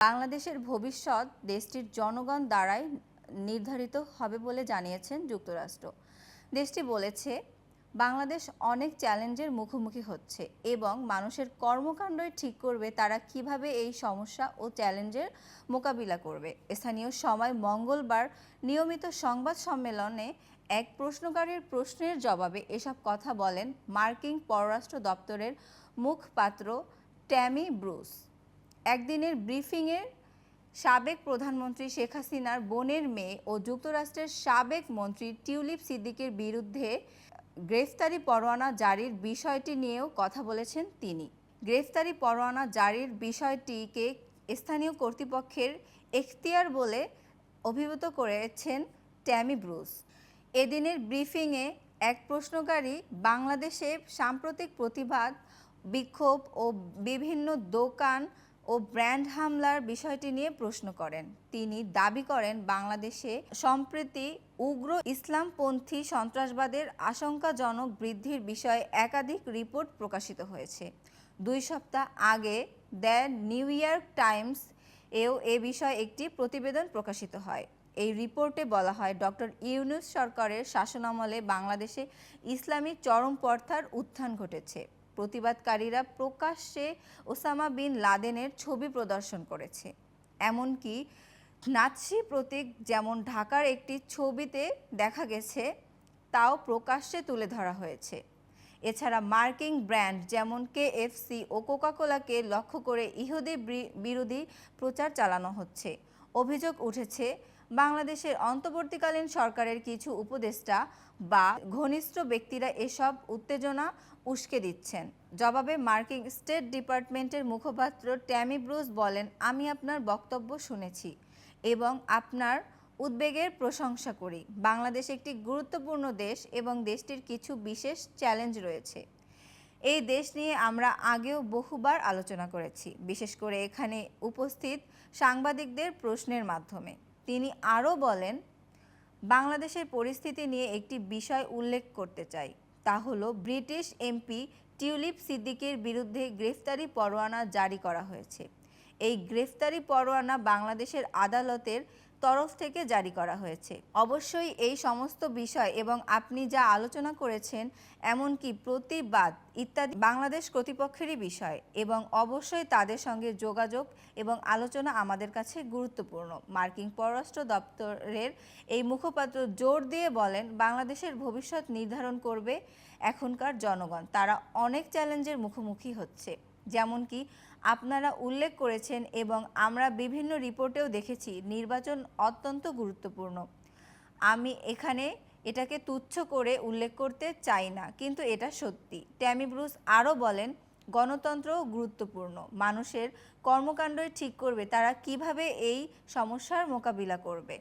বাংলাদেশের ভবিষ্যৎ দেশটির জনগণ দ্বারাই নির্ধারিত হবে বলে জানিয়েছেন যুক্তরাষ্ট্র। দেশটি বলেছে, বাংলাদেশ অনেক চ্যালেঞ্জের মুখোমুখি হচ্ছে এবং মানুষের কর্মকাণ্ডই ঠিক করবে তারা কিভাবে এই সমস্যা ও চ্যালেঞ্জের মোকাবিলা করবে। স্থানীয় সময় মঙ্গলবার নিয়মিত সংবাদ সম্মেলনে এক প্রশ্নকারীর প্রশ্নের জবাবে এসব কথা বলেন মার্কিন পররাষ্ট্র দপ্তরের মুখপাত্র ট্যামি ব্রুস। একদিনের ব্রিফিংয়ে সাবেক প্রধানমন্ত্রী শেখ হাসিনার বোনের মেয়ে ও যুক্তরাষ্ট্রের সাবেক মন্ত্রী টিউলিপ সিদ্দিকের বিরুদ্ধে গ্রেফতারি পরোয়ানা জারির বিষয়টি নিয়েও কথা বলেছেন তিনি। গ্রেফতারি পরোয়ানা জারির বিষয়টিকে স্থানীয় কর্তৃপক্ষের এখতিয়ার বলে অভিহিত করেছেন ট্যামি ব্রুস। এদিনের ব্রিফিংয়ে এক প্রশ্নকারী বাংলাদেশে সাম্প্রতিক প্রতিবাদ, বিক্ষোভ ও বিভিন্ন দোকান ও ব্র্যান্ড হামলার বিষয়টি নিয়ে প্রশ্ন করেন। তিনি দাবি করেন, বাংলাদেশে সম্প্রতি উগ্র ইসলামপন্থী সন্ত্রাসবাদের আশঙ্কাজনক বৃদ্ধির বিষয়ে একাধিক রিপোর্ট প্রকাশিত হয়েছে। 2 সপ্তাহ আগে দ্য নিউ ইয়র্ক টাইমস এও এ বিষয়ে একটি প্রতিবেদন প্রকাশিত হয়। এই রিপোর্টে বলা হয়, ডক্টর ইউনূস সরকারের শাসনামলে বাংলাদেশে ইসলামী চরমপন্থার উত্থান ঘটেছে। প্রতিবাদকারীরা প্রকাশ্যে ওসামা বিন লাদেনের ছবি প্রদর্শন করেছে। এমনকি নাৎসি প্রতীক যেমন ঢাকার একটি ছবিতে দেখা গেছে, তাও প্রকাশ্যে তুলে ধরা হয়েছে। এছাড়া মার্কিন ব্র্যান্ড যেমন KFC ও কোকাকোলাকে লক্ষ্য করে ইহুদি বিরোধী প্রচার চালানো হচ্ছে। অভিযোগ উঠেছে, বাংলাদেশের অন্তর্বর্তীকালীন সরকারের কিছু উপদেষ্টা বা ঘনিষ্ঠ ব্যক্তিরা এসব উত্তেজনা উস্কে দিচ্ছেন। জবাবে মার্কিন স্টেট ডিপার্টমেন্টের মুখপাত্র ট্যামি ব্রুস বলেন, আমি আপনার বক্তব্য শুনেছি এবং আপনার উদ্বেগের প্রশংসা করি। বাংলাদেশ একটি গুরুত্বপূর্ণ দেশ এবং দেশটির কিছু বিশেষ চ্যালেঞ্জ রয়েছে। এই দেশ নিয়ে আমরা আগেও বহুবার আলোচনা করেছি, বিশেষ করে এখানে উপস্থিত সাংবাদিকদের প্রশ্নের মাধ্যমে। তিনি আরও বলেন, বাংলাদেশের পরিস্থিতি নিয়ে একটি বিষয় উল্লেখ করতে চাই, তা হলো ব্রিটিশ এমপি টিউলিপ সিদ্দিকের বিরুদ্ধে গ্রেফতারি পরোয়ানা জারি করা হয়েছে। এই গ্রেফতারি পরোয়ানা বাংলাদেশের আদালতের তরফ থেকে জারি করা হয়েছে। অবশ্যই এই সমস্ত বিষয় এবং আপনি যা আলোচনা করেছেন, এমনকি প্রতিবাদ ইত্যাদি বাংলাদেশ কর্তৃপক্ষেরই বিষয় এবং অবশ্যই তাদের সঙ্গে যোগাযোগ এবং আলোচনা আমাদের কাছে গুরুত্বপূর্ণ। মার্কিন পররাষ্ট্র দপ্তরের এই মুখপাত্র জোর দিয়ে বলেন, বাংলাদেশের ভবিষ্যৎ নির্ধারণ করবে এখনকার জনগণ। তারা অনেক চ্যালেঞ্জের মুখোমুখি হচ্ছে, যেমনকি আপনারা উল্লেখ করেছেন এবং আমরা বিভিন্ন রিপোর্টেও দেখেছি, নির্বাচন অত্যন্ত গুরুত্বপূর্ণ। আমি এখানে এটাকে তুচ্ছ করে উল্লেখ করতে চাই না, কিন্তু এটা সত্যি। ট্যামি ব্রুস আরও বলেন, গণতন্ত্রও গুরুত্বপূর্ণ। মানুষের কর্মকাণ্ডই ঠিক করবে তারা কিভাবে এই সমস্যার মোকাবিলা করবে।